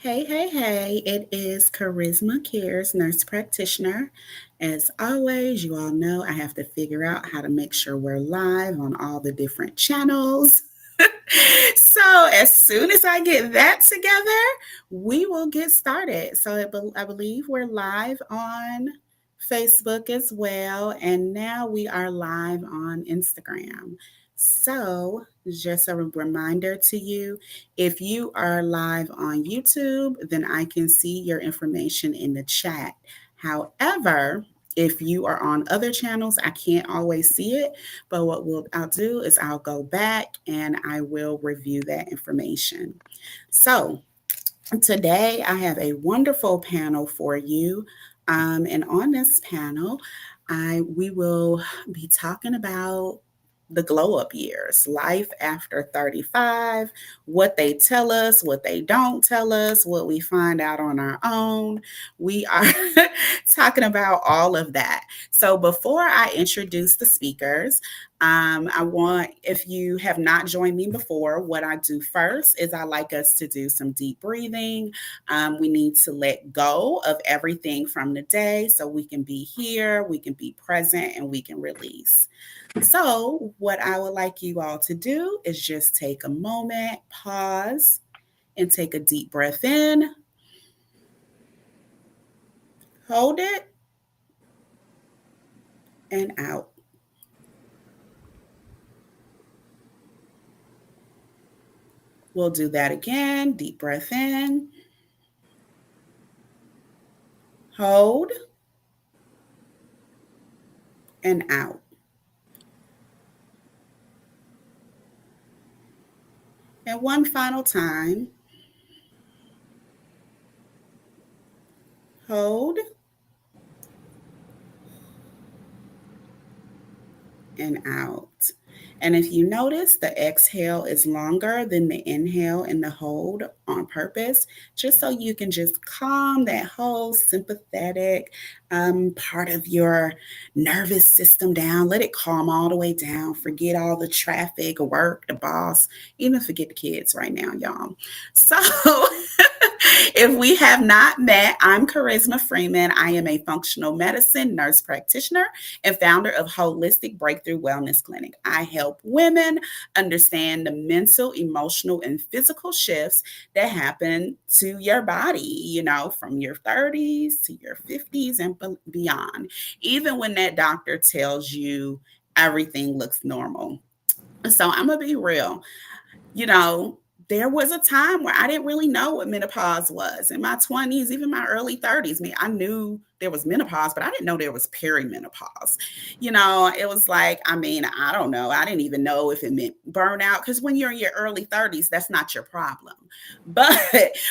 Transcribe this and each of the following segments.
Hey, hey, hey, it is Charisma Cares nurse practitioner. As always, you all know I have to figure out how to make sure we're live on all the different channels. So, as soon as I get that together, we will get started. So, I believe we're live on Facebook as well, and now we are live on Instagram. So, just a reminder to you, if you are live on YouTube, then I can see your information in the chat. However, if you are on other channels, I can't always see it. But I'll do is I'll go back and I will review that information. So today I have a wonderful panel for you. And on this panel, we will be talking about the glow up years, life after 35, what they tell us, what they don't tell us, what we find out on our own. We are talking about all of that. So before I introduce the speakers, I want, if you have not joined me before, what I do first is I like us to do some deep breathing. We need to let go of everything from the day so we can be here, we can be present, and we can release. So, what I would like you all to do is just take a moment, pause, and take a deep breath in, hold it, and out. We'll do that again. Deep breath in, hold, and out. And one final time, hold, and out. And if you notice, the exhale is longer than the inhale and the hold on purpose, just so you can just calm that whole sympathetic part of your nervous system down. Let it calm all the way down. Forget all the traffic, work, the boss, even forget the kids right now, y'all. So, if we have not met, I'm Charisma Freeman. I am a functional medicine nurse practitioner and founder of Holistic Breakthrough Wellness Clinic. I help women understand the mental, emotional, and physical shifts that happen to your body, from your 30s to your 50s and beyond, even when that doctor tells you everything looks normal. So I'm going to be real. You know, there was a time where I didn't really know what menopause was. In my 20s, even my early 30s, I knew there was menopause, but I didn't know there was perimenopause. It was like, I don't know. I didn't even know if it meant burnout, because when you're in your early 30s, that's not your problem. But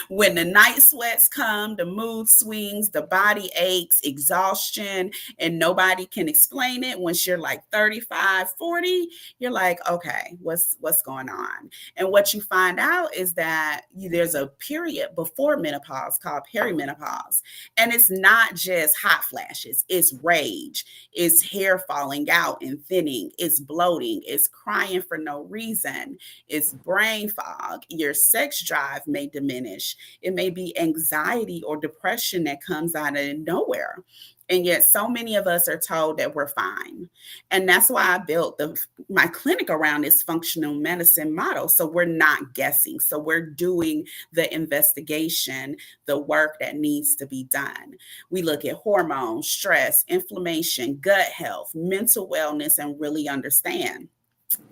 when the night sweats come, the mood swings, the body aches, exhaustion, and nobody can explain it, once you're like 35, 40, you're like, okay, what's going on? And what you find out is that there's a period before menopause called perimenopause. And it's not just hot flashes, it's rage, it's hair falling out and thinning, it's bloating, it's crying for no reason, it's brain fog, your sex drive may diminish, it may be anxiety or depression that comes out of nowhere. And yet so many of us are told that we're fine. And that's why I built my clinic around this functional medicine model. So we're not guessing. So we're doing the investigation, the work that needs to be done. We look at hormones, stress, inflammation, gut health, mental wellness, and really understand.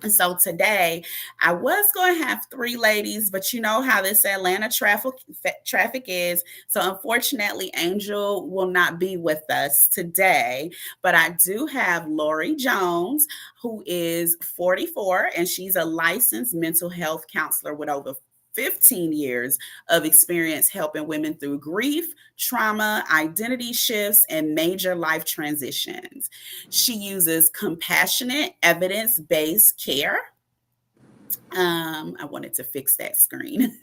And so today I was going to have three ladies, but you know how this Atlanta traffic is. So unfortunately, Angel will not be with us today, but I do have Lori Jones, who is 44, and she's a licensed mental health counselor with over 15 years of experience helping women through grief, trauma, identity shifts, and major life transitions. She uses compassionate, evidence based care. I wanted to fix that screen.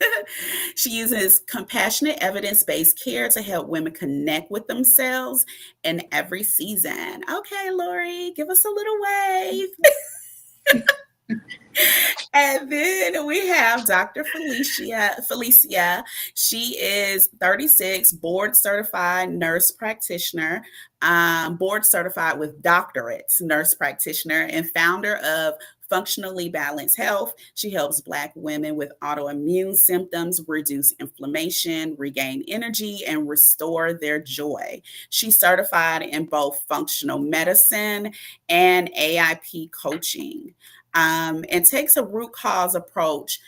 She uses compassionate, evidence based care to help women connect with themselves in every season. Okay, Lori, give us a little wave. And then we have Dr. Felicia. She is 36, board certified nurse practitioner, board certified with doctorates, nurse practitioner, and founder of Functionally Balanced Health. She helps Black women with autoimmune symptoms reduce inflammation, regain energy, and restore their joy. She's certified in both functional medicine and AIP coaching, and takes a root cause approach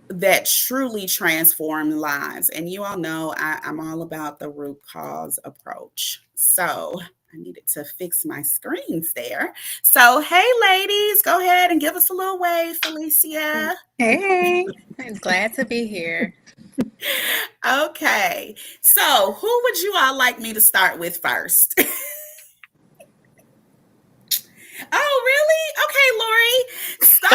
that truly transform lives. And you all know I'm all about the root cause approach. So I needed to fix my screens there. So, hey, ladies, go ahead and give us a little wave, Felicia. Hey, I'm glad to be here. Okay. So, who would you all like me to start with first? Oh, really? Okay, Lori. So,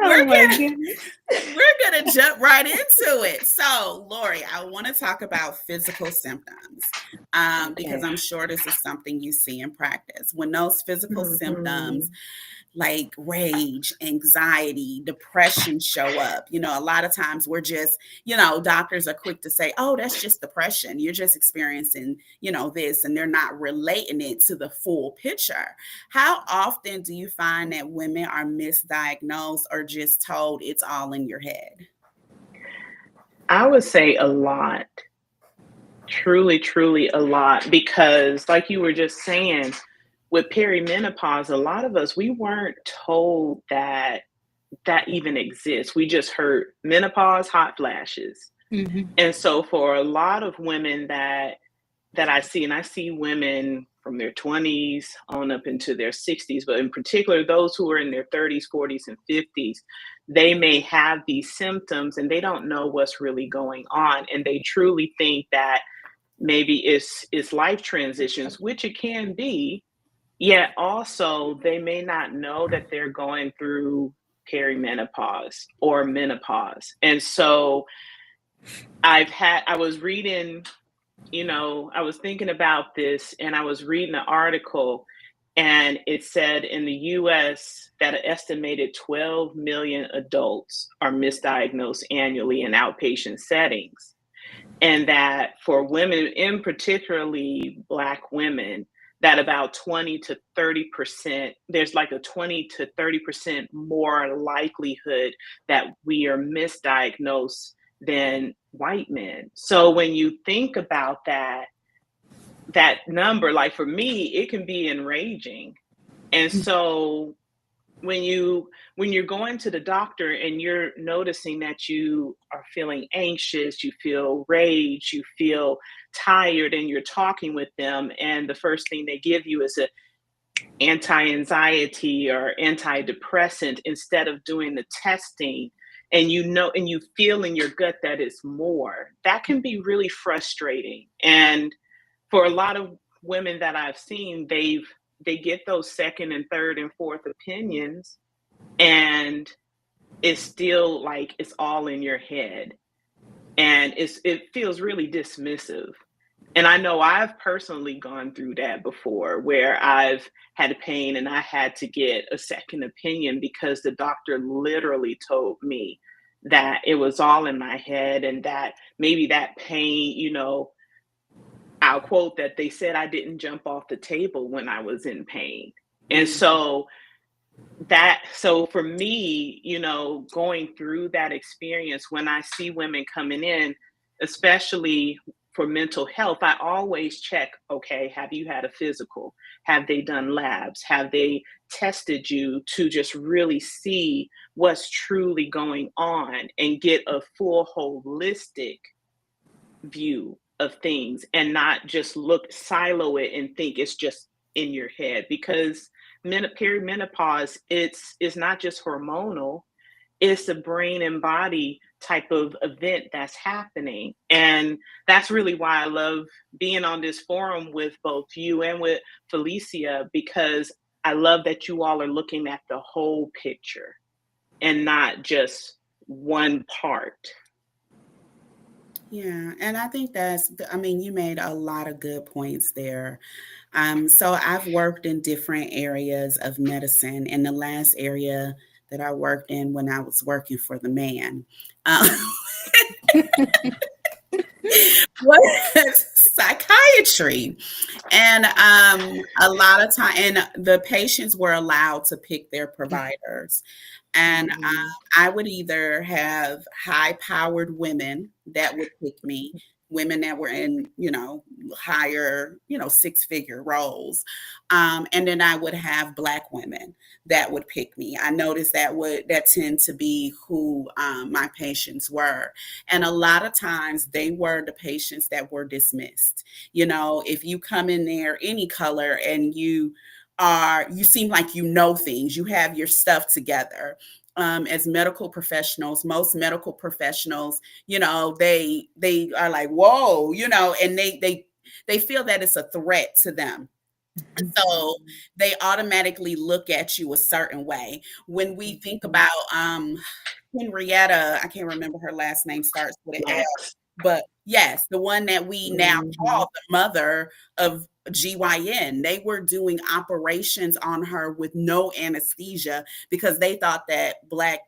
we're Oh my gonna goodness. we're gonna jump right into it. So, Lori, I want to talk about physical symptoms, because Okay. I'm sure this is something you see in practice. When those physical symptoms Hmm. like rage, anxiety, depression show up. A lot of times we're just, doctors are quick to say, oh, that's just depression. You're just experiencing, this, and they're not relating it to the full picture. How often do you find that women are misdiagnosed or just told it's all in your head? I would say a lot, truly, truly a lot, because like you were just saying, with perimenopause, a lot of us, we weren't told that that even exists. We just heard menopause, hot flashes. Hmm. And so for a lot of women that I see, and I see women from their 20s on up into their 60s, but in particular, those who are in their 30s, 40s, and 50s, they may have these symptoms and they don't know what's really going on. And they truly think that maybe it's life transitions, which it can be. Yet also, they may not know that they're going through perimenopause or menopause. And so I was reading, I was thinking about this and I was reading an article, and it said in the US that an estimated 12 million adults are misdiagnosed annually in outpatient settings. And that for women, in particularly Black women, that about 20 to 30%, there's like a 20 to 30% more likelihood that we are misdiagnosed than white men. So when you think about that number, like for me, it can be enraging. And so when you're going to the doctor and you're noticing that you are feeling anxious, you feel rage, you feel tired, and you're talking with them, and the first thing they give you is a anti-anxiety or antidepressant instead of doing the testing, and and you feel in your gut that it's more, that can be really frustrating. And for a lot of women that I've seen, they get those second and third and fourth opinions, and it's still like it's all in your head, and it feels really dismissive. And I know I've personally gone through that before, where I've had pain and I had to get a second opinion because the doctor literally told me that it was all in my head, and that maybe that pain, I'll quote that they said I didn't jump off the table when I was in pain. And Mm-hmm. so for me, going through that experience, when I see women coming in, especially for mental health, I always check, okay, have you had a physical? Have they done labs? Have they tested you to just really see what's truly going on and get a full holistic view of things, and not just silo it and think it's just in your head? Because perimenopause, it's not just hormonal, it's a brain and body type of event that's happening. And that's really why I love being on this forum with both you and with Felicia, because I love that you all are looking at the whole picture and not just one part. Yeah, and I think I mean, you made a lot of good points there. So I've worked in different areas of medicine, and the last area that I worked in when I was working for the man um, was psychiatry. And a lot of time, and the patients were allowed to pick their providers. And Mhm. I would either have high powered women that would pick me, women that were in, higher, six-figure roles. And then I would have Black women that would pick me. I noticed that tend to be who my patients were. And a lot of times they were the patients that were dismissed. If you come in there any color and you seem like you know things, you have your stuff together. As medical professionals, most medical professionals, they are like, whoa, and they feel that it's a threat to them. So they automatically look at you a certain way. When we think Mhm. about Henrietta, I can't remember her last name, starts with an L, Lacks. but yes, the one that we now Mhm. call the mother of GYN, they were doing operations on her with no anesthesia because they thought that Black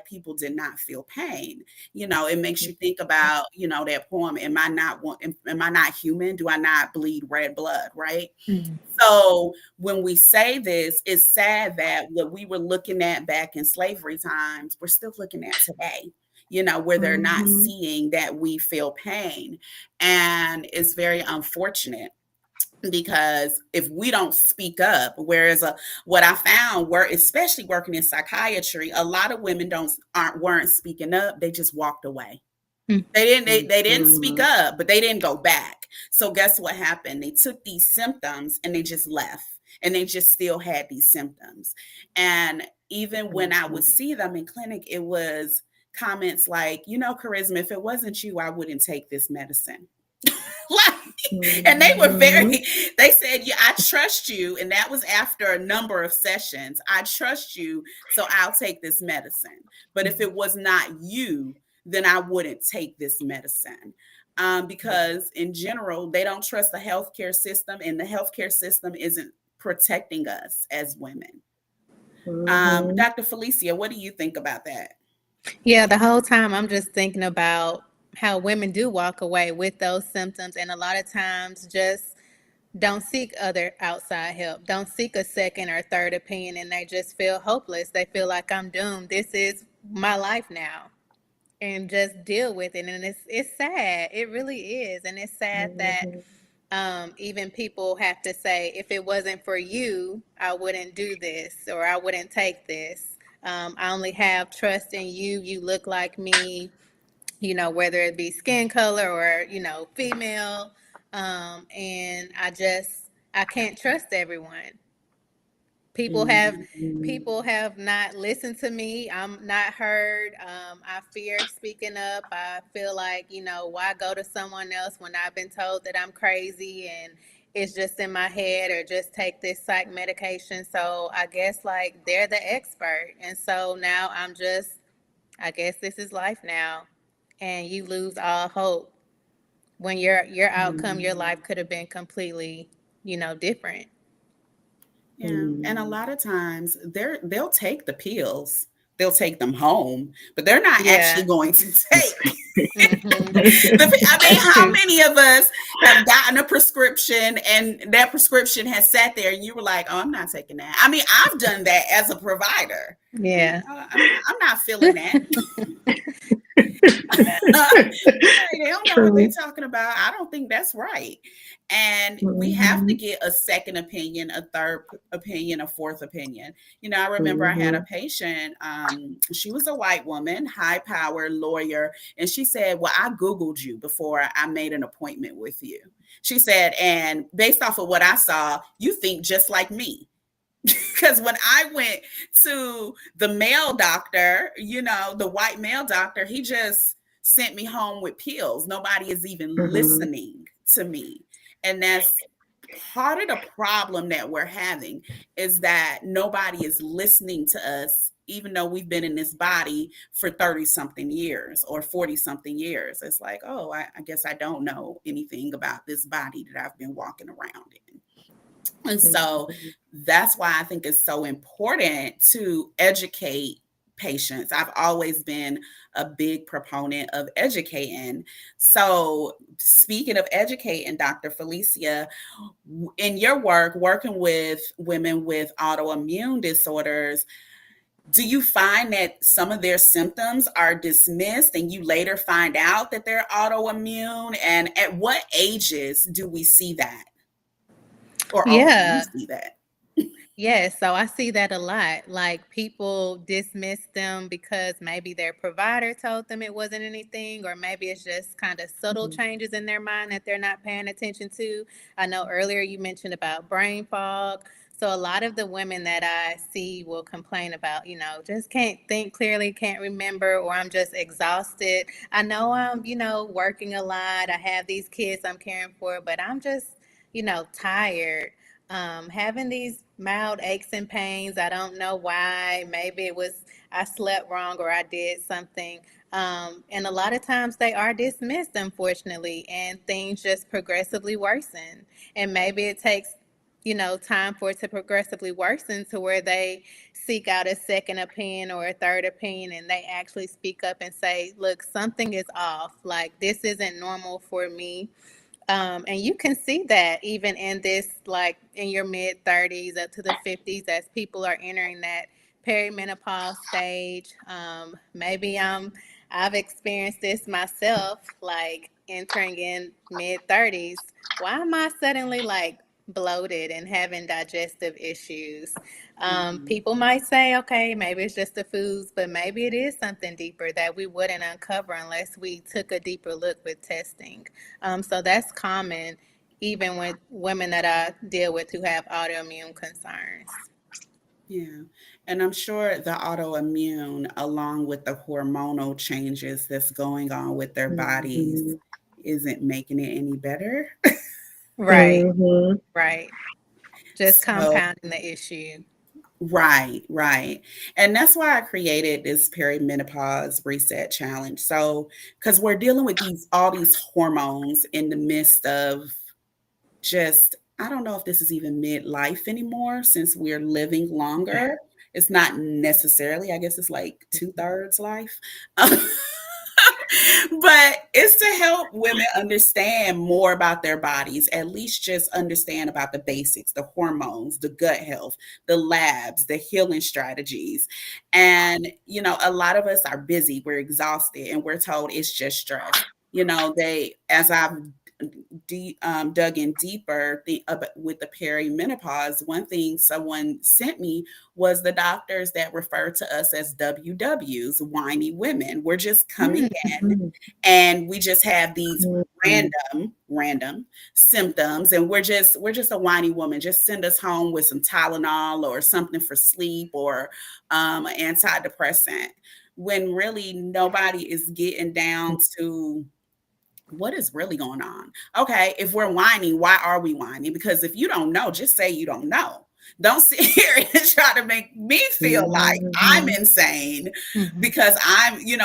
people did not feel pain. It makes you think about, that poem, am I not human? Do I not bleed red blood, right? Mm. So when we say this, it's sad that what we were looking at back in slavery times, we're still looking at today, where they're not Mhm. seeing that we feel pain. And it's very unfortunate because if we don't speak up, whereas what I found were, especially working in psychiatry, a lot of women weren't speaking up, they just walked away. Mm. They didn't speak Mhm. up, but they didn't go back. So guess what happened? They took these symptoms and they just left. And they just still had these symptoms. And even when I would Mhm. see them in clinic, it was comments like, Charisma, if it wasn't you, I wouldn't take this medicine. Like, and they were Mhm. very, they said, yeah, I trust you. And that was after a number of sessions. I trust you, so I'll take this medicine. But if it was not you, then I wouldn't take this medicine. Because in general, they don't trust the healthcare system, and the healthcare system isn't protecting us as women. Mhm. Dr. Felicia, what do you think about that? Yeah, the whole time I'm just thinking about how women do walk away with those symptoms, and a lot of times just don't seek other outside help, don't seek a second or third opinion, and they just feel hopeless. They feel like I'm doomed. This is my life now. And just deal with it. And it's sad. It really is. And it's sad that Mhm. even people have to say, if it wasn't for you, I wouldn't do this or I wouldn't take this. I only have trust in you. You look like me, whether it be skin color or, female. And I can't trust everyone. People have Mhm. people have not listened to me. I'm not heard. I fear speaking up. I feel like, why go to someone else when I've been told that I'm crazy and it's just in my head, or just take this psych medication. So I guess like they're the expert. And so now I guess this is life now. And you lose all hope when your outcome, your life could have been completely, different. Yeah, and a Mhm. lot of times they'll take the pills, they'll take them home, but they're not actually Yeah. going to take. Mm-hmm. I mean, That's how true. many of us have gotten a prescription and that prescription has sat there and you were like, "Oh, I'm not taking that." I mean, I've done that as a provider. Yeah. I'm not feeling that. Like, they don't know what they're True. talking about. I don't think that's right. And we have to Mhm. get a second opinion, a third opinion, a fourth opinion. I remember I had a Mhm. patient. She was a white woman, high power lawyer, and she said, "Well, I Googled you before I made an appointment with you." She said, "And based off of what I saw, you think just like me." Because when I went to the male doctor, the white male doctor, he just sent me home with pills. Nobody is even Mhm. listening to me. And that's part of the problem that we're having, is that nobody is listening to us even though we've been in this body for 30 something years or 40 something years. It's like, oh, I guess I don't know anything about this body that I've been walking around in. And so that's why I think it's so important to educate patients. I've always been a big proponent of educating. So, speaking of educating, Dr. Felicia, in your work, working with women with autoimmune disorders, do you find that some of their symptoms are dismissed and you later find out that they're autoimmune? And at what ages do we see that? Or do you Yeah. see that? Yes, so I see that a lot. Like people dismiss them because maybe their provider told them it wasn't anything, or maybe it's just kind of subtle changes in their mind that they're not paying attention to. I know earlier you mentioned about brain fog. So a lot of the women that I see will complain about, just can't think clearly, can't remember, or I'm just exhausted. I know I'm, working a lot. I have these kids I'm caring for, but I'm just, tired, having these mild aches and pains. I don't know why. Maybe it was I slept wrong or I did something. And a lot of times they are dismissed, unfortunately, and things just progressively worsen. And maybe it takes, time for it to progressively worsen to where they seek out a second opinion or a third opinion and they actually speak up and say, look, something is off. Like, this isn't normal for me. And you can see that even in this, like in your mid 30s up to the 50s, as people are entering that perimenopause stage. Maybe I've experienced this myself, like entering in mid 30s. Why am I suddenly like bloated and having digestive issues? Mhm. People might say, okay, maybe it's just the foods, but maybe it is something deeper that we wouldn't uncover unless we took a deeper look with testing. So that's common even with women that I deal with who have autoimmune concerns. Yeah. And I'm sure the autoimmune, along with the hormonal changes that's going on with their bodies, isn't making it any better. Right, right. Just So, compounding the issue. right, right. And that's why I created this perimenopause reset challenge. So, because we're dealing with all these hormones in the midst of just, I don't know if this is even midlife anymore since we're living longer. It's not necessarily, I guess it's like two-thirds life. But it's to help women understand more about their bodies, at least just understand about the basics, the hormones, the gut health, the labs, the healing strategies. And, a lot of us are busy, we're exhausted, and we're told it's just stress. As I've dug in deeper with the perimenopause, one thing someone sent me was the doctors that refer to us as WWs, whiny women. We're just coming in and we just have these random symptoms, and we're just a whiny woman. Just send us home with some Tylenol or something for sleep, or an antidepressant, when really nobody is getting down to what is really going on. Okay, if we're whining, why are we whining? Because if you don't know, just say you don't know. Don't sit here and try to make me feel like I'm insane, Mhm. because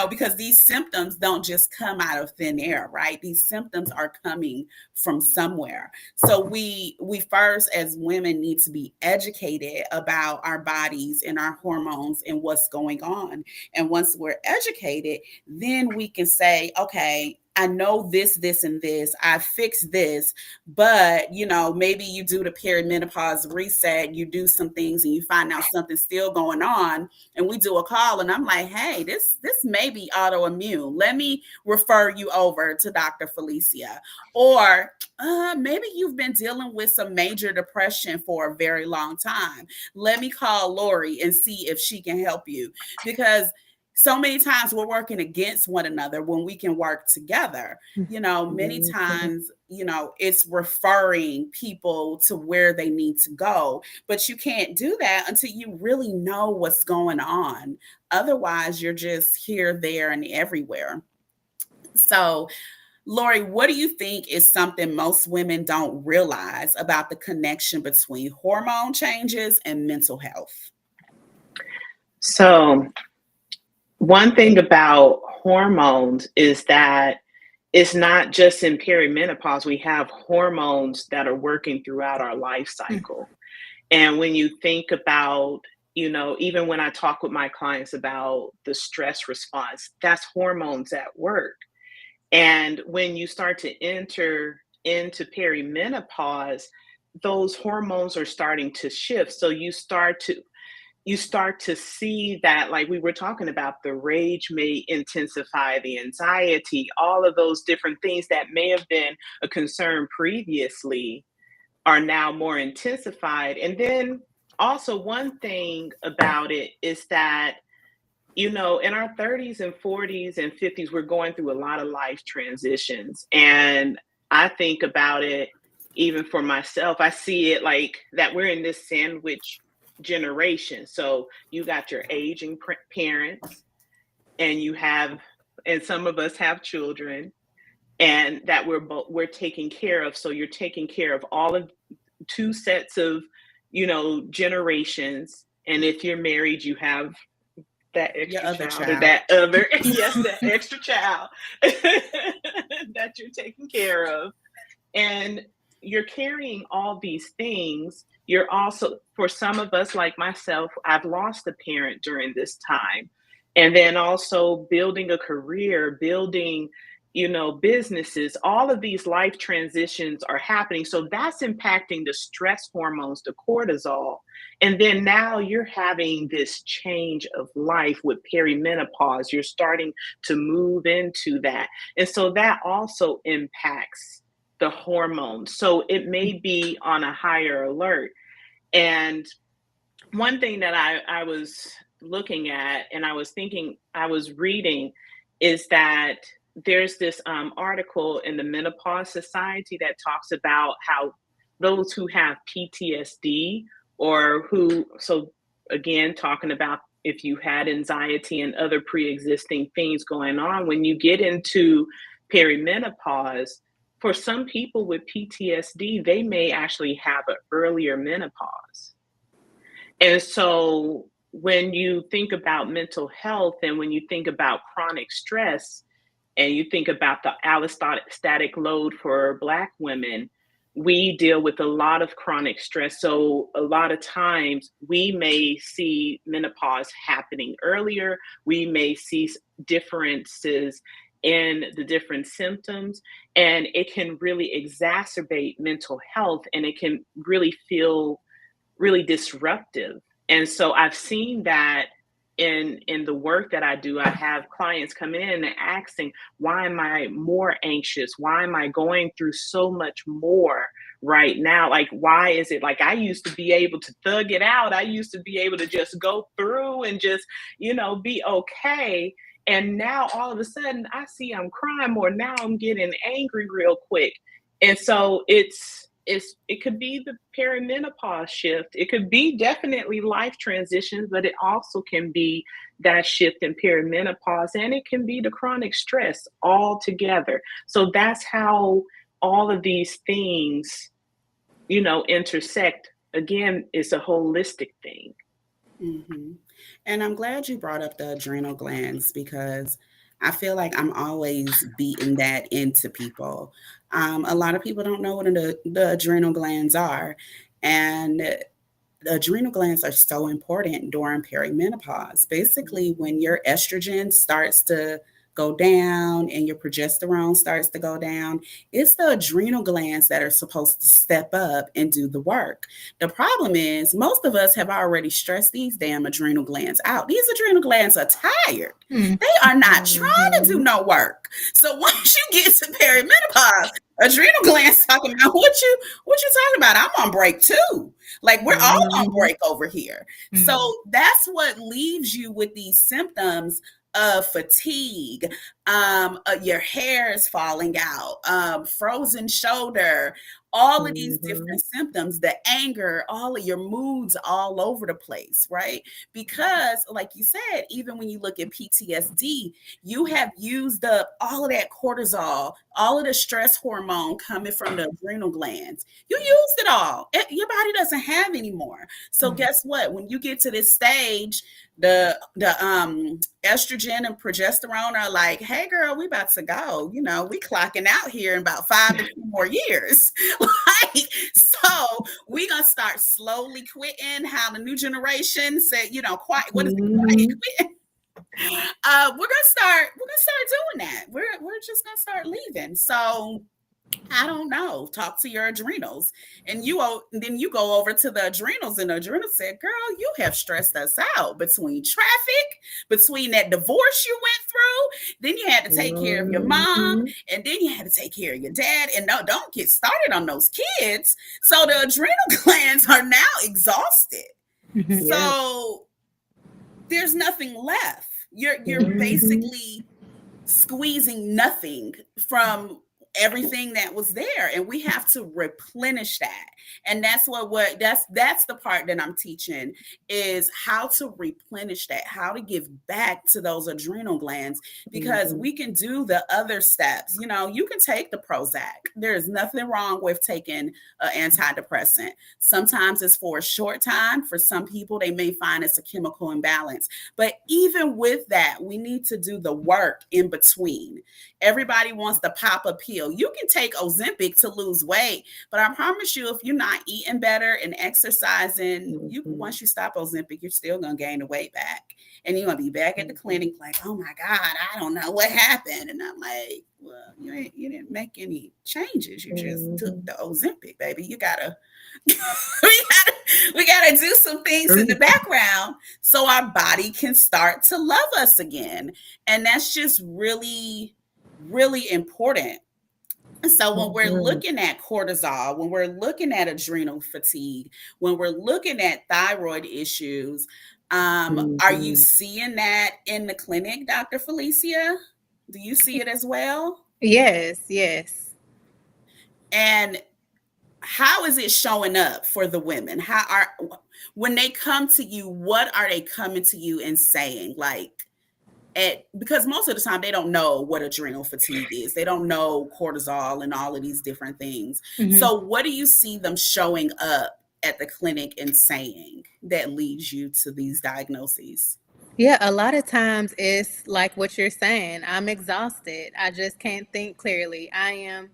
because these symptoms don't just come out of thin air, right? These symptoms are coming from somewhere. So we first, as women, need to be educated about our bodies and our hormones and what's going on. And once we're educated, then we can say, okay, I know this, and this. I fixed this, but maybe you do the perimenopause reset, you do some things, and you find out something's still going on. And we do a call, and I'm like, hey, this may be autoimmune. Let me refer you over to Dr. Felicia. Or maybe you've been dealing with some major depression for a very long time. Let me call Lori and see if she can help you, because so many times we're working against one another when we can work together. Many times, it's referring people to where they need to go, but you can't do that until you really know what's going on. Otherwise, you're just here, there, and everywhere. So, Lori, what do you think is something most women don't realize about the connection between hormone changes and mental health? So, one thing about hormones is that it's not just in perimenopause, we have hormones that are working throughout our life cycle. And when you think about, even when I talk with my clients about the stress response, that's hormones at work. And when you start to enter into perimenopause, those hormones are starting to shift. So you start to see that, like we were talking about, the rage may intensify, the anxiety, all of those different things that may have been a concern previously are now more intensified. And then also, one thing about it is that, in our 30s and 40s and 50s, we're going through a lot of life transitions. And I think about it, even for myself, I see it like that we're in this sandwich generation. So you got your aging parents, and and some of us have children, and that we're taking care of. So you're taking care of all of two sets of, generations. And if you're married, you have that Your extra other child, or child. that other, yes, that extra child that you're taking care of. And you're carrying all these things. You're also, for some of us, like myself, I've lost a parent during this time. And then also building a career, building, businesses, all of these life transitions are happening. So that's impacting the stress hormones, the cortisol. And then now you're having this change of life with perimenopause. You're starting to move into that. And so that also impacts the hormones. So it may be on a higher alert. And one thing that I was looking at, and I was reading, is that there's this article in the Menopause Society that talks about how those who have PTSD, or so again, talking about if you had anxiety and other pre-existing things going on, when you get into perimenopause, for some people with PTSD, they may actually have an earlier menopause. And so when you think about mental health, and when you think about chronic stress, and you think about the allostatic load for Black women, we deal with a lot of chronic stress. So a lot of times we may see menopause happening earlier. We may see differences in the different symptoms, and it can really exacerbate mental health, and it can really feel really disruptive. And so I've seen that in the work that I do. I have clients come in and asking, why am I more anxious? Why am I going through so much more right now? Like, why is it like I used to be able to thug it out? I used to be able to just go through and just, be okay. And now all of a sudden I see I'm crying more. Now I'm getting angry real quick. And so it could be the perimenopause shift. It could be definitely life transitions, but it also can be that shift in perimenopause, and it can be the chronic stress all together. So that's how all of these things, intersect. Again, it's a holistic thing. Hmm. And I'm glad you brought up the adrenal glands because I feel like I'm always beating that into people. A lot of people don't know what the adrenal glands are. And the adrenal glands are so important during perimenopause. Basically, when your estrogen starts to go down and your progesterone starts to go down, it's the adrenal glands that are supposed to step up and do the work. The problem is, most of us have already stressed these damn adrenal glands out. These adrenal glands are tired. They are not trying to do Mhm. no work. So once you get to perimenopause, adrenal glands talking about what you talking about? I'm on break too. Like we're all on Mhm. break over here. So Mhm. that's what leaves you with these symptoms of fatigue, your hair is falling out, frozen shoulder, all of these different Mhm. symptoms, the anger, all of your moods all over the place, right? Because, like you said, even when you look at PTSD, you have used up all of that cortisol, all of the stress hormone coming from the adrenal glands. You used it all. Your body doesn't doesn't have anymore. So guess what? When you get to this stage, the estrogen and progesterone are like, hey girl, we about to go. We clocking out here in about 5 to 10 more years. Like, so we gonna start slowly quitting. How the new generation said, quiet. What is it? Quiet quitting. We're gonna start doing that. We're just gonna start leaving. So I don't know. Talk to your adrenals, and then you go over to the adrenals, and the adrenals said, "Girl, you have stressed us out between traffic, between that divorce you went through. Then you had to take care of your mom, and then you had to take care of your dad. And no, don't get started on those kids. So the adrenal glands are now exhausted. So there's nothing left. You're basically squeezing nothing from everything that was there, and we have to replenish that. And that's that's the part that I'm teaching, is how to replenish that, how to give back to those adrenal glands, because we can do the other steps. You can take the Prozac. There's nothing wrong with taking an antidepressant. Sometimes it's for a short time. For some people, they may find it's a chemical imbalance, but even with that, we need to do the work in between. Everybody wants to pop a pill. You can take Ozempic to lose weight, but I promise you, if you're not eating better and exercising, once you stop Ozempic, you're still going to gain the weight back. And you're going to be back at the clinic like, oh my God, I don't know what happened. And I'm like, well, you didn't make any changes. You just took the Ozempic, baby. You gotta, we gotta do some things in the background so our body can start to love us again. And that's just really, really important. So when we're looking at cortisol, when we're looking at adrenal fatigue, when we're looking at thyroid issues, are you seeing that in the clinic, Dr. Felicia? Do you see it as well? Yes. And how is it showing up for the women? When they come to you, what are they coming to you and saying? Like, because most of the time they don't know what adrenal fatigue is. They don't know cortisol and all of these different things. So what do you see them showing up at the clinic and saying that leads you to these diagnoses? Yeah, a lot of times it's like what you're saying. I'm exhausted. I just can't think clearly. I'm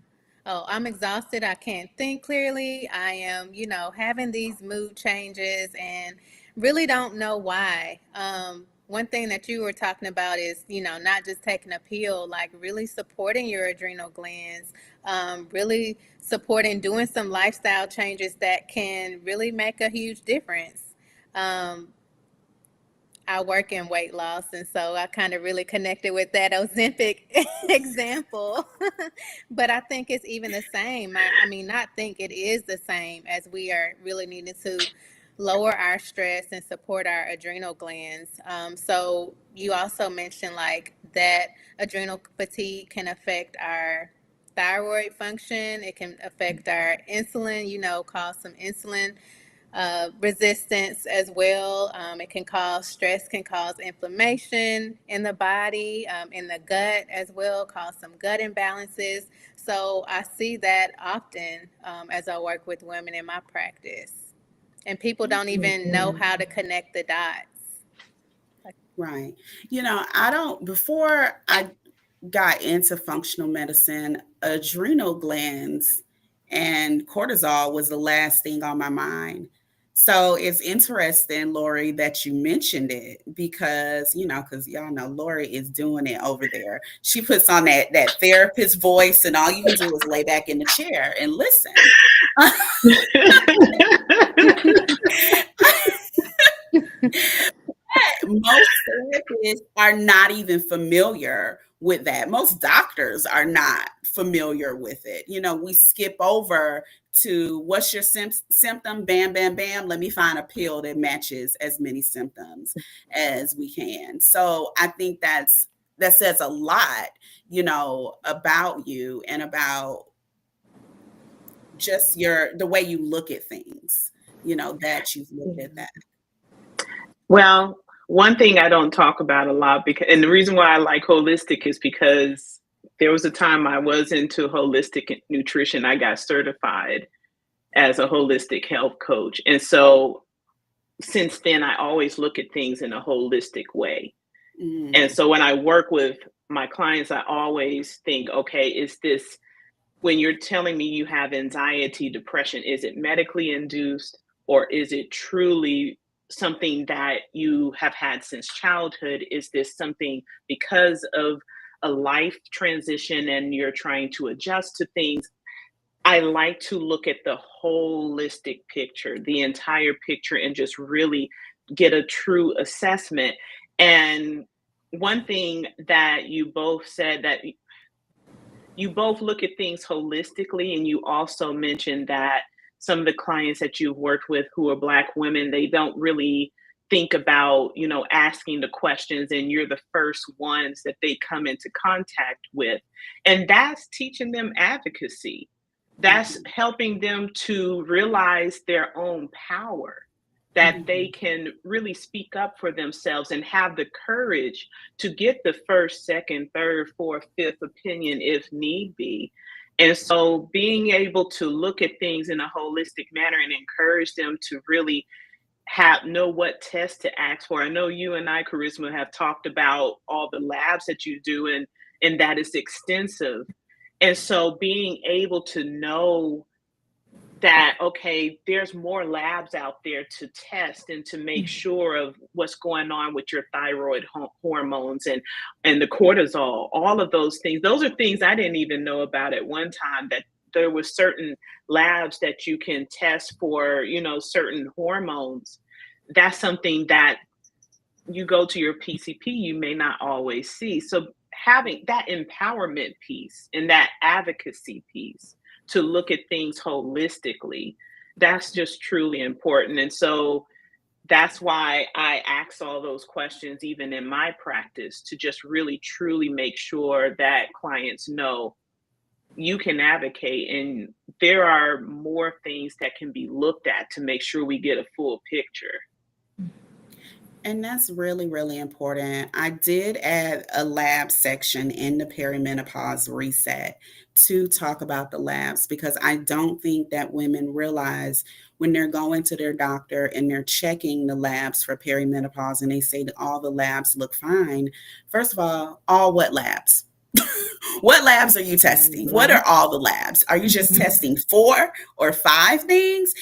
exhausted. I can't think clearly. I am, having these mood changes and really don't know why. One thing that you were talking about is, not just taking a pill, like really supporting your adrenal glands, really supporting doing some lifestyle changes that can really make a huge difference. I work in weight loss, and so I kind of really connected with that Ozempic example. But I think it's even the same. I mean, not think it is the same, as we are really needing to lower our stress and support our adrenal glands. So you also mentioned like that adrenal fatigue can affect our thyroid function. It can affect our insulin, cause some insulin resistance as well. It can cause stress, can cause inflammation in the body, in the gut as well, cause some gut imbalances. So I see that often as I work with women in my practice. And people don't even know how to connect the dots. Right. Before I got into functional medicine, adrenal glands and cortisol was the last thing on my mind. So it's interesting, Lori, that you mentioned it, because y'all know Lori is doing it over there. She puts on that therapist voice, and all you can do is lay back in the chair and listen. Most therapists are not even familiar with that. Most doctors are not familiar with it. We skip over to what's your symptom, bam, bam, bam. Let me find a pill that matches as many symptoms as we can. So I think that says a lot, about you and about just the way you look at things, that you've looked at that. Well, one thing I don't talk about a lot, and the reason why I like holistic is because there was a time I was into holistic nutrition. I got certified as a holistic health coach. And so since then, I always look at things in a holistic way. And Mm. so when I work with my clients, I always think, okay, is this, when you're telling me you have anxiety, depression, is it medically induced, or is it truly something that you have had since childhood? Is this something because of a life transition and you're trying to adjust to things? I like to look at the holistic picture, the entire picture, and just really get a true assessment. And one thing that you both said, that you both look at things holistically, and you also mentioned that some of the clients that you've worked with who are Black women, they don't really think about, asking the questions, and you're the first ones that they come into contact with. And that's teaching them advocacy. That's Mhm. helping them to realize their own power, that they Mhm. can really speak up for themselves and have the courage to get the first, second, third, fourth, fifth opinion if need be. And so being able to look at things in a holistic manner and encourage them to really know what tests to ask for. I know you and I, Charisma, have talked about all the labs that you do, and that is extensive. And so being able to know that, okay, there's more labs out there to test and to make sure of what's going on with your thyroid hormones and the cortisol, all of those things. Those are things I didn't even know about at one time, that there were certain labs that you can test for, certain hormones. That's something that you go to your PCP, you may not always see. So having that empowerment piece and that advocacy piece to look at things holistically, that's just truly important. And so that's why I ask all those questions, even in my practice, to just really truly make sure that clients know you can advocate, and there are more things that can be looked at to make sure we get a full picture. And that's really, really important. I did add a lab section in the perimenopause reset to talk about the labs, because I don't think that women realize when they're going to their doctor and they're checking the labs for perimenopause and they say that all the labs look fine. First of all what labs? What labs are you testing? What Mhm. are all the labs? Are you just Mhm. testing 4 or 5 things?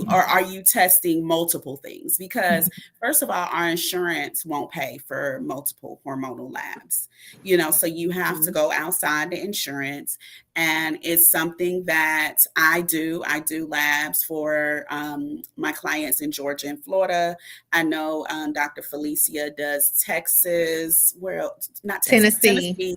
Are you testing multiple things? Because first of all, our insurance won't pay for multiple hormonal labs. So you have to Mhm. go outside the insurance, and it's something that I do. I do labs for my clients in Georgia and Florida. I know Dr. Felicia does Texas. Where else? Not Texas, Tennessee, Tennessee.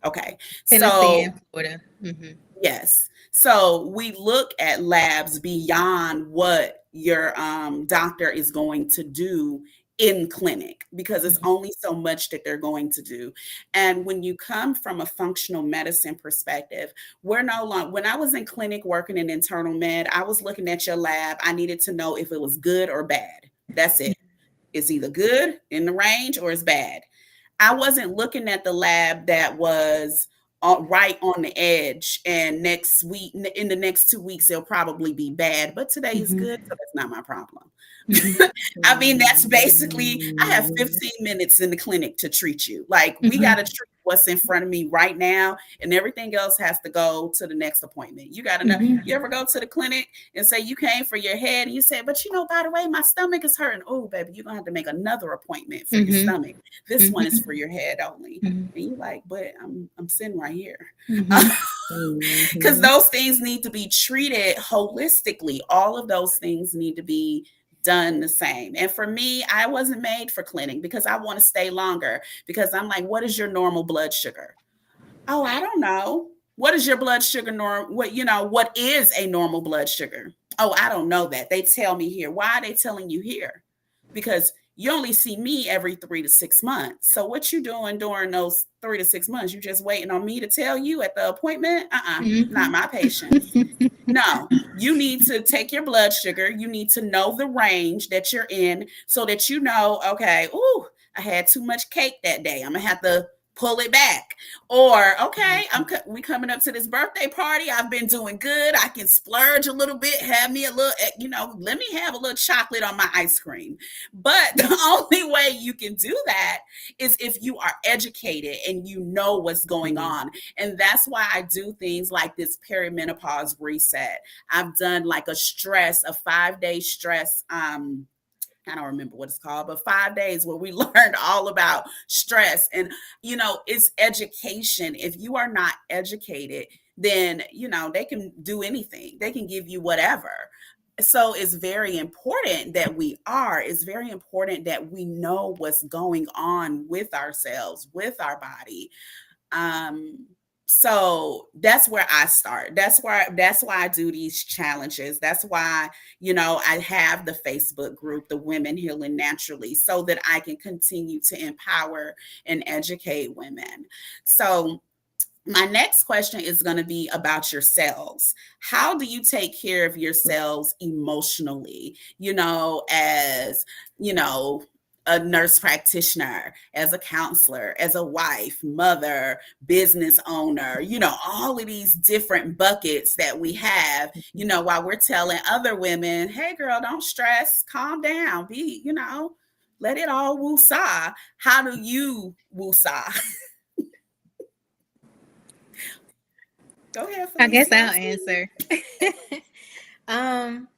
Okay. Tennessee, and So, Florida. Hmm. yes. So we look at labs beyond what your doctor is going to do in clinic, because it's only so much that they're going to do. And when you come from a functional medicine perspective, we're no longer, when I was in clinic working in internal med, I was looking at your lab. I needed to know if it was good or bad. That's it. It's either good in the range or it's bad. I wasn't looking at the lab that was right on the edge, and next week, in the next 2 weeks, it'll probably be bad, but today is good, so that's not my problem. Hmm. I mean, that's basically, I have 15 minutes in the clinic to treat you. Like, we got to Hmm. treat what's in front of me right now, and everything else has to go to the next appointment. You got to know. Hmm. You ever go to the clinic and say you came for your head, and you say, but by the way, my stomach is hurting. Oh, baby, you're going to have to make another appointment for your Hmm. stomach. This one is Hmm. for your head only. And you like, but I'm sitting right here. Hmm. Because those things need to be treated holistically. All of those things need to be done the same. And for me, I wasn't made for clinic, because I want to stay longer, because I'm like, what is your normal blood sugar? Oh, I don't know. What is your blood sugar norm? What is a normal blood sugar? Oh, I don't know that. They tell me here. Why are they telling you here? Because you only see me every 3 to 6 months. So what you doing during those 3 to 6 months? You just waiting on me to tell you at the appointment? Not my patients. No, you need to take your blood sugar. You need to know the range that you're in, so that okay, ooh, I had too much cake that day. I'm gonna have to pull it back. Or, okay, we coming up to this birthday party. I've been doing good. I can splurge a little bit, have me a little, let me have a little chocolate on my ice cream. But the only way you can do that is if you are educated and you know what's going on. And that's why I do things like this perimenopause reset. I've done like a 5-day stress, I don't remember what it's called, but 5 days where we learned all about stress. And, it's education. If you are not educated, then, they can do anything. They can give you whatever. So it's very important that it's very important that we know what's going on with ourselves, with our body. Um, so that's where I start. That's why I do these challenges. That's why, I have the Facebook group, the Women Healing Naturally, so that I can continue to empower and educate women. So my next question is going to be about yourselves. How do you take care of yourselves emotionally? As, a nurse practitioner, as a counselor, as a wife, mother, business owner, all of these different buckets that we have, while we're telling other women, hey girl, don't stress, calm down, let it all woosah. How do you woosah? Go ahead, I guess Felicia. I'll answer. um,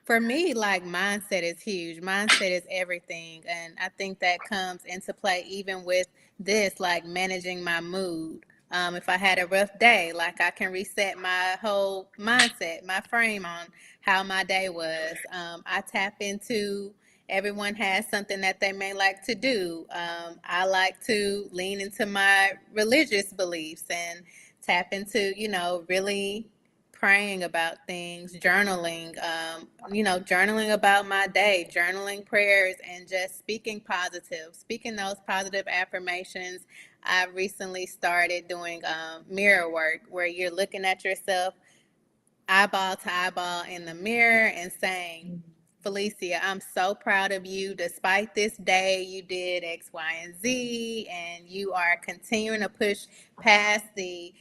for me, like mindset is huge. Mindset is everything. And I think that comes into play even with this, like managing my mood. If I had a rough day, like I can reset my whole mindset, my frame on how my day was. I tap into everyone has something that they may like to do. I like to lean into my religious beliefs and tap into, really praying about things, journaling, journaling about my day, journaling prayers, and just speaking those positive affirmations. I recently started doing mirror work where you're looking at yourself eyeball to eyeball in the mirror and saying, Felicia, I'm so proud of you. Despite this day, you did X, Y, and Z, and you are continuing to push past the,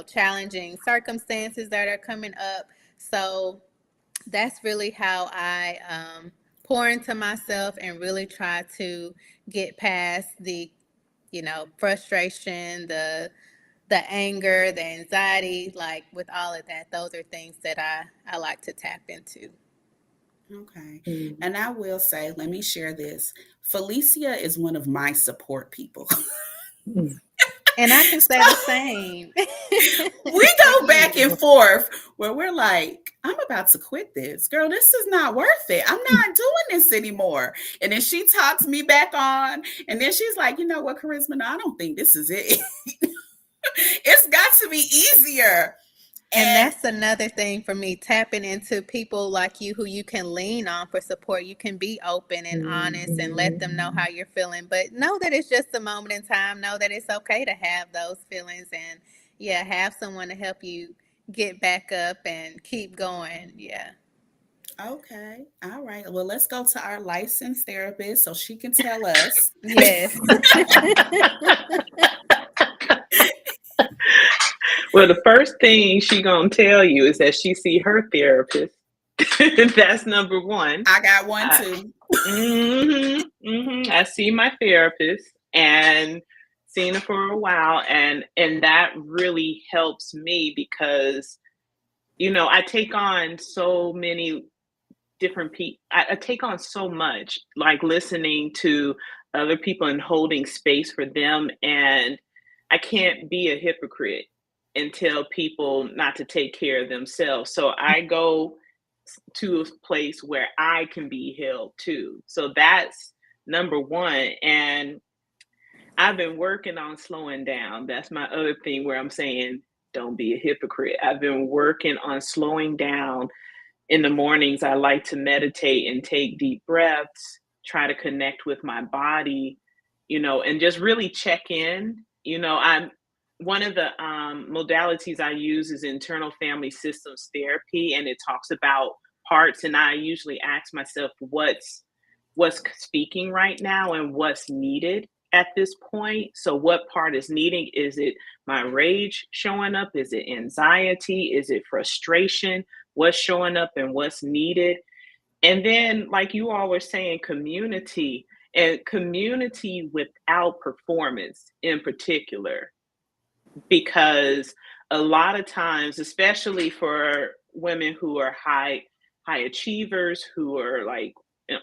challenging circumstances that are coming up. So that's really how I pour into myself and really try to get past the, frustration, the anger, the anxiety, like with all of that. Those are things that I like to tap into. Okay. And I will say, let me share this. Felicia is one of my support people. And I can say So the same. we Thank go back you. and forth where we're like, I'm about to quit this. Girl, this is not worth it. I'm not doing this anymore. And then she talks me back on. And then she's like, you know what, Charisma? No, I don't think this is it. It's got to be easier. And And that's another thing for me, tapping into people like you who you can lean on for support. You can be open and honest and let them know how you're feeling, but know that it's just a moment in time. Know that it's okay to have those feelings and, yeah, have someone to help you get back up and keep going. Yeah. okay. All right. Well, let's go to our licensed therapist so she can tell us. Yes. Well, the first thing she gonna tell you is that she see her therapist. That's number one. I got one I, too. I see my therapist and seen her for a while, and that really helps me because I take on so many different people. I take on so much, like listening to other people and holding space for them, and I can't be a hypocrite and tell people not to take care of themselves. So I go to a place where I can be held too. So that's number one. And I've been working on slowing down. That's my other thing where I'm saying, don't be a hypocrite. I've been working on slowing down. In the mornings, I like to meditate and take deep breaths, try to connect with my body, and just really check in. I'm one of the modalities I use is internal family systems therapy, and it talks about parts. And I usually ask myself, what's speaking right now and what's needed. at this point. So, what part is needing? Is it my rage showing up? Is it anxiety? Is it frustration? What's showing up and what's needed? And then, like you all were saying, community and community without performance in particular, because a lot of times, especially for women who are high achievers, who are like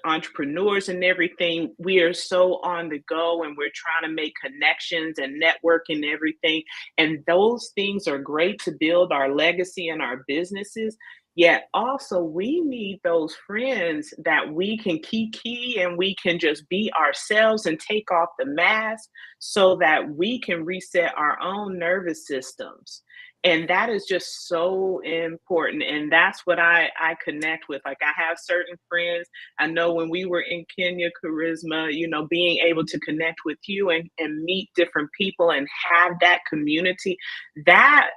entrepreneurs and everything, we are so on the go and we're trying to make connections and network and everything, and those things are great to build our legacy and our businesses. Yet also we need those friends that we can key and we can just be ourselves and take off the mask so that we can reset our own nervous systems. And that is just so important. And that's what I connect with. Like, I have certain friends. I know when we were in Kenya, Charisma, being able to connect with you and meet different people and have that community, that,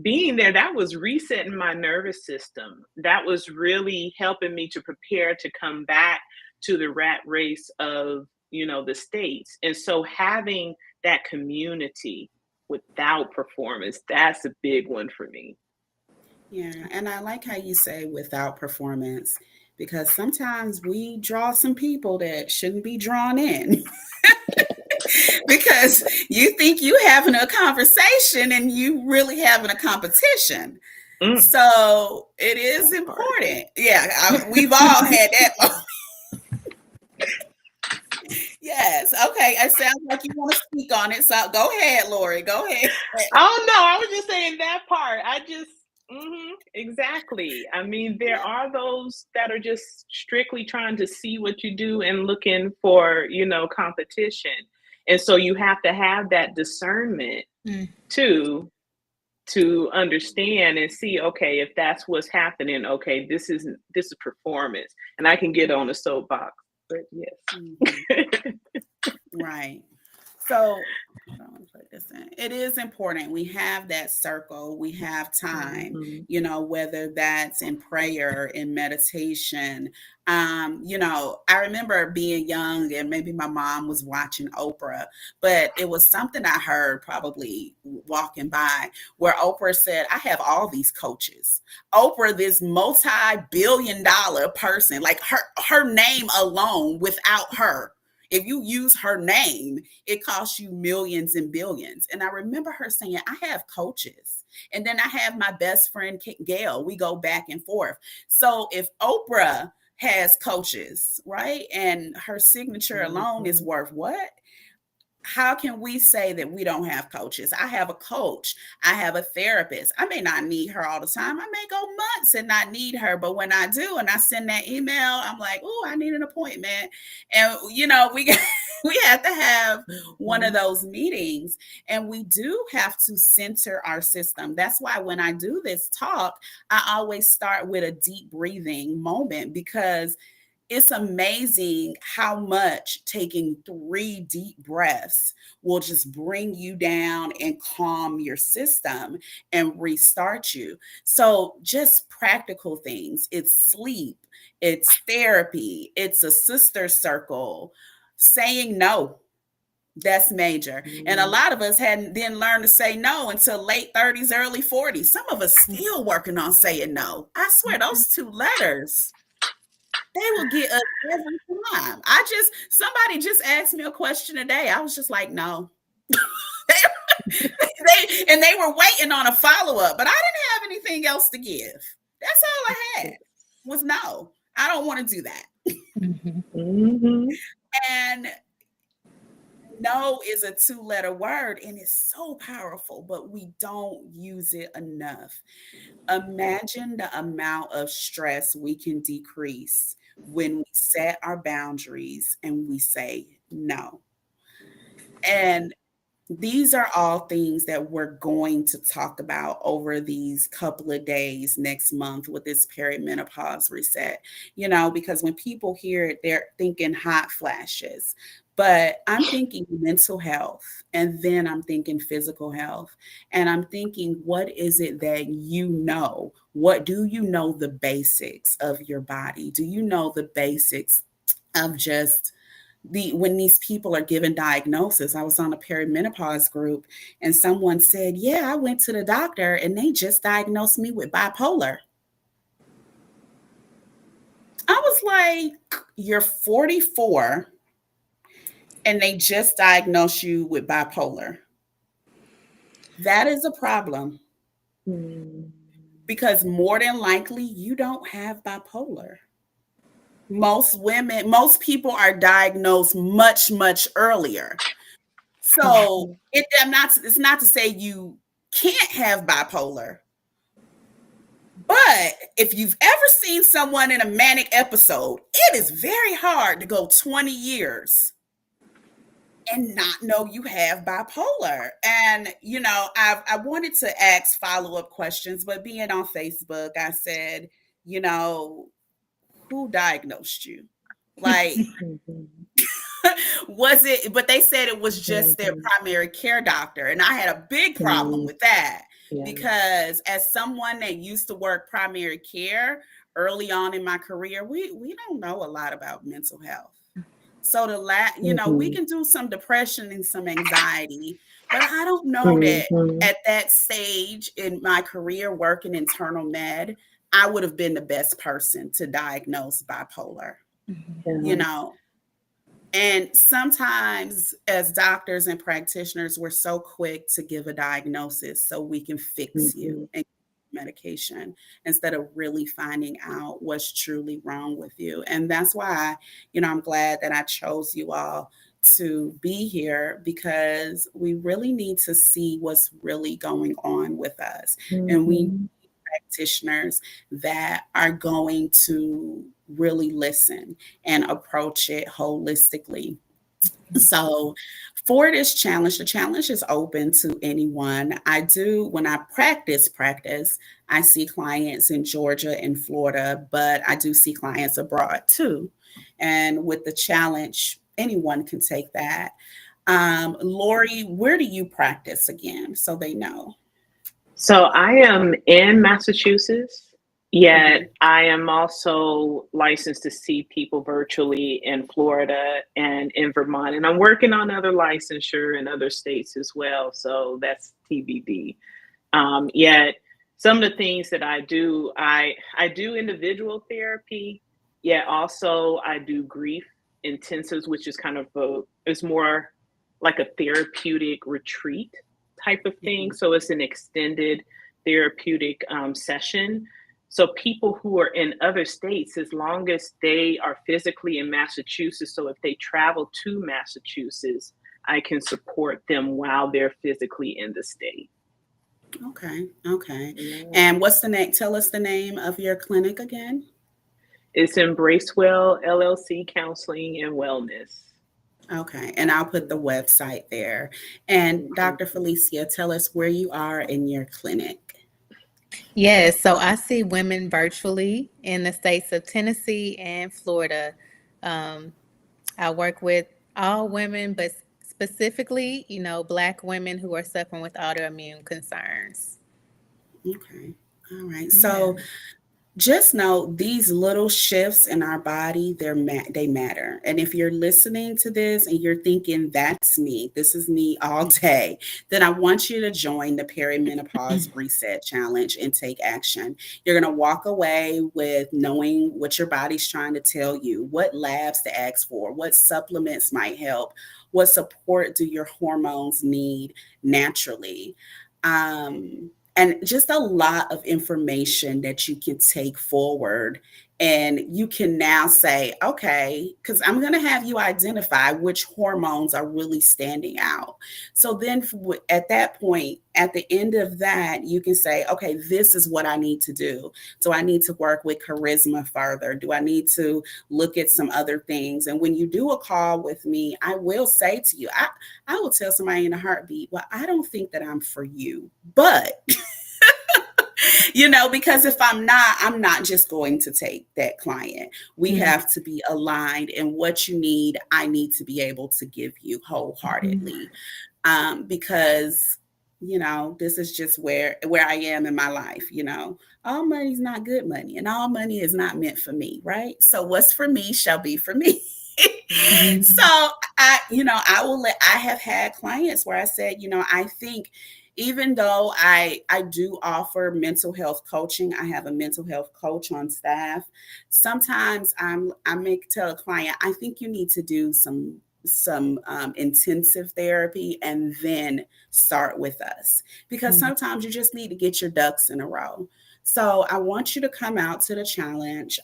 being there, that was resetting my nervous system. That was really helping me to prepare to come back to the rat race of, the States. And so having that community without performance, that's a big one for me. Yeah, and I like how you say without performance because sometimes we draw some people that shouldn't be drawn in because you think you having a conversation and you really having a competition. Mm, So it is that part. important. Yeah, we've all had that. Yes. Okay. It sounds like you want to speak on it. So go ahead, Lori. Go ahead. Oh no, I was just saying that part. Exactly. I mean, there are those that are just strictly trying to see what you do and looking for, competition. And so you have to have that discernment Mm. too, to understand and see, okay, if that's what's happening, okay, this is performance. And I can get on a soapbox. But yes. Mhm. Right. So hold on, let me put this in. It is important. We have that circle. We have time, Mhm. whether that's in prayer, in meditation. I remember being young and maybe my mom was watching Oprah, but it was something I heard probably walking by where Oprah said, I have all these coaches. Oprah, this multi-billion dollar person, like her name alone without her. If you use her name, it costs you millions and billions. And I remember her saying, I have coaches. And then I have my best friend, Gail. We go back and forth. So if Oprah has coaches, right? And her signature alone is Mhm. worth what? How can we say that we don't have coaches? I have a coach. I have a therapist. I may not need her all the time. I may go months and not need her. But when I do and I send that email, I'm like, oh, I need an appointment. And, we we have to have one of Mhm. those meetings and we do have to center our system. That's why when I do this talk, I always start with a deep breathing moment because it's amazing how much taking 3 deep breaths will just bring you down and calm your system and restart you. So, just practical things, it's sleep, it's therapy, it's a sister circle, saying no. That's major. And a Mhm. lot of us didn't learn to say no until late 30s, early 40s. Some of us still working on saying no. I swear, those 2 letters, they will get us every time. Somebody just asked me a question today. I was just like, no. they were waiting on a follow up, but I didn't have anything else to give. That's all I had was no. I don't want to do that. Mhm. Mhm. And no is a 2 letter word and it's so powerful, but we don't use it enough. Imagine the amount of stress we can decrease when we set our boundaries and we say no. And these are all things that we're going to talk about over these couple of days next month with this perimenopause reset. Because when people hear it, they're thinking hot flashes. But I'm thinking mental health, and then I'm thinking physical health, and I'm thinking, what is it that you know? What do you know the basics of your body? Do you know the basics of just when these people are given diagnosis. I was on a perimenopause group and someone said, yeah, I went to the doctor and they just diagnosed me with bipolar. I was like, you're 44 and they just diagnosed you with bipolar. That is a problem Mm. because more than likely you don't have bipolar. Most people are diagnosed much, much earlier. So it's not to say you can't have bipolar, but if you've ever seen someone in a manic episode, it is very hard to go 20 years and not know you have bipolar. And I wanted to ask follow-up questions, but being on Facebook, I said, you know, who diagnosed you? Like, Mhm. was it, but they said it was just their Mhm. primary care doctor. And I had a big problem Mm. with that Yeah. because as someone that used to work primary care early on in my career, we don't know a lot about mental health. So we Mhm. can do some depression and some anxiety, but I don't know that Mhm. at that stage in my career working internal med, I would have been the best person to diagnose bipolar, you Yeah. know. And sometimes, as doctors and practitioners, we're so quick to give a diagnosis so we can fix you Mhm. and medication instead of really finding out what's truly wrong with you. And that's why, I'm glad that I chose you all to be here because we really need to see what's really going on with us. And we Mhm. practitioners that are going to really listen and approach it holistically. So, for this challenge, the challenge is open to anyone. When I practice, I see clients in Georgia and Florida, but I do see clients abroad too. And with the challenge, anyone can take that. Lori, where do you practice again so they know? So I am in Massachusetts, yet Mhm. I am also licensed to see people virtually in Florida and in Vermont. And I'm working on other licensure in other states as well. So that's TBD. Yet some of the things that I do individual therapy, yet also I do grief intensives, which is it's more like a therapeutic retreat type of thing. Mhm. So it's an extended therapeutic session. So people who are in other states, as long as they are physically in Massachusetts, so if they travel to Massachusetts, I can support them while they're physically in the state. Okay. Okay. Yeah. And what's the name? Tell us the name of your clinic again. It's Embracewell LLC Counseling and Wellness. Okay, and I'll put the website there. And Mhm. Dr. Felicia, tell us where you are in your clinic. Yes, so I see women virtually in the states of Tennessee and Florida. Um, I work with all women, but specifically, Black women who are suffering with autoimmune concerns. Okay. All right. Yeah. So just know these little shifts in our body, they matter. And if you're listening to this and you're thinking that's me, this is me all day, then I want you to join the perimenopause reset challenge and take action. You're going to walk away with knowing what your body's trying to tell you, what labs to ask for, what supplements might help, what support do your hormones need naturally. And just a lot of information that you can take forward. And you can now say, okay, because I'm going to have you identify which hormones are really standing out. So then at that point, at the end of that, you can say, okay, this is what I need to do. So I need to work with charisma further. Do I need to look at some other things? And when you do a call with me, I will say to you, I will tell somebody in a heartbeat, well, I don't think that I'm for you, but because if I'm not just going to take that client. We have to be aligned, and what you need, I need to be able to give you Mhm. wholeheartedly. Because this is just where I am in my life. All money's not good money, and all money is not meant for me, right? So what's for me shall be for me. So I have had clients where I said, I think even though I do offer mental health coaching, I have a mental health coach on staff. Sometimes I make tell a client, I think you need to do some intensive therapy and then start with us, because sometimes you just need to get your ducks in a row. So I want you to come out to the challenge,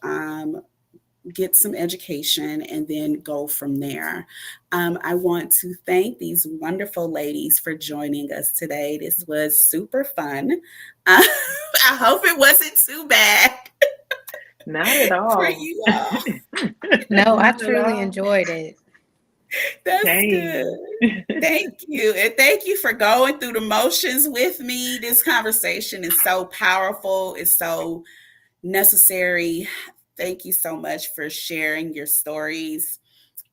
get some education, and then go from there. I want to thank these wonderful ladies for joining us today. This was super fun. I hope it wasn't too bad Not at for all. you all. No, I Not at truly all. enjoyed it. That's Same. good. Thank you. And thank you for going through the motions with me. This conversation is so powerful, it's so necessary. Thank you so much for sharing your stories.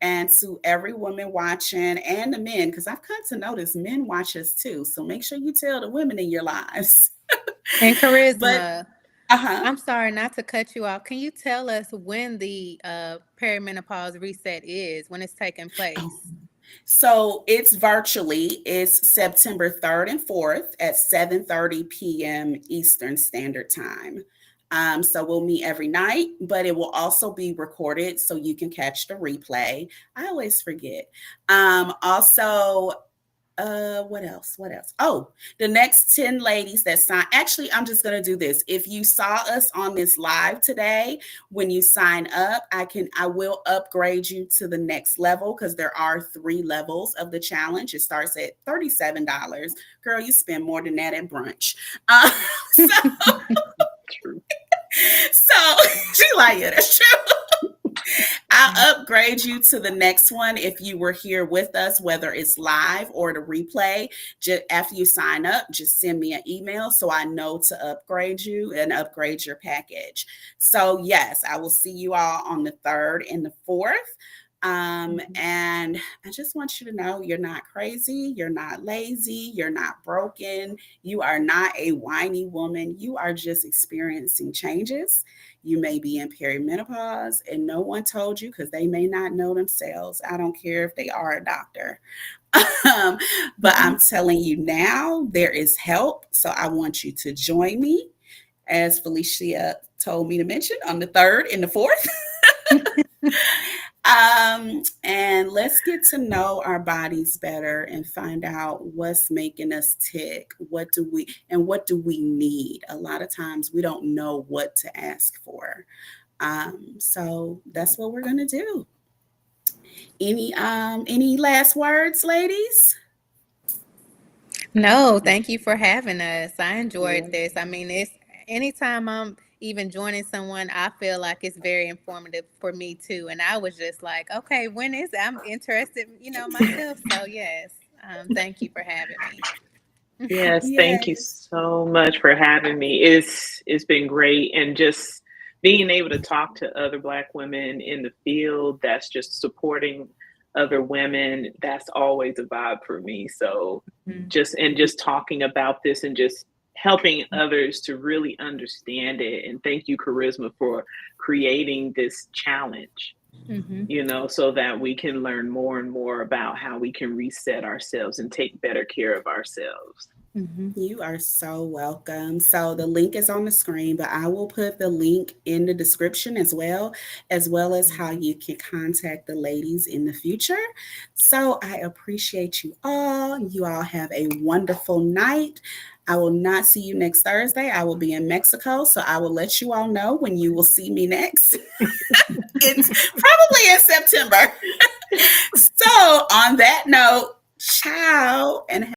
And to every woman watching and the men, because I've come to notice men watch us too. So make sure you tell the women in your lives. And But, Charisma, uh-huh. I'm sorry not to cut you off. Can you tell us when the perimenopause reset is, when it's taking Oh, place? so it's virtually, it's September 3rd and 4th at 7:30 p.m. Eastern Standard Time. So we'll meet every night, but it will also be recorded so you can catch the replay. I always forget. Also, what else? What else? Oh, the next 10 ladies that sign. Actually, I'm just gonna do this. If you saw us on this live today, when you sign up, I will upgrade you to the next level, because there are 3 levels of the challenge. It starts at $37. Girl, you spend more than that at brunch. So, True. so she like, yeah, that's true. I'll upgrade you to the next one if you were here with us, whether it's live or the replay. Just after you sign up, just send me an email so I know to upgrade you and upgrade your package. So yes, I will see you all on the 3rd and the 4th. And I just want you to know, you're not crazy, you're not lazy, you're not broken, you are not a whiny woman. You are just experiencing changes. You may be in perimenopause and no one told you, because they may not know themselves. I don't care if they are a doctor. um, but I'm telling you now, there is help. So I want you to join me, as Felicia told me to mention, on the 3rd and the 4th. And let's get to know our bodies better and find out what's making us tick. What do we need? A lot of times we don't know what to ask for. So that's what we're gonna do. Any last words, ladies? No, thank you for having us. I enjoyed Yeah. this. I mean, it's anytime I'm even joining someone, I feel like it's very informative for me too. And I was just like, okay, when is it? I'm interested, myself. So yes, thank you for having me. Yes, thank you Yes. so much for having me. It's been great, and just being able to talk to other Black women in the field that's just supporting other women, that's always a vibe for me. So Mhm. just talking about this and just helping others to really understand it. And thank you, Charisma, for creating this challenge, Mhm. so that we can learn more and more about how we can reset ourselves and take better care of ourselves. Mhm. You are so welcome. So the link is on the screen, but I will put the link in the description as well as how you can contact the ladies in the future. So I appreciate you all. You all have a wonderful night. I will not see you next Thursday. I will be in Mexico, so I will let you all know when you will see me next. It's probably in September. So on that note, ciao and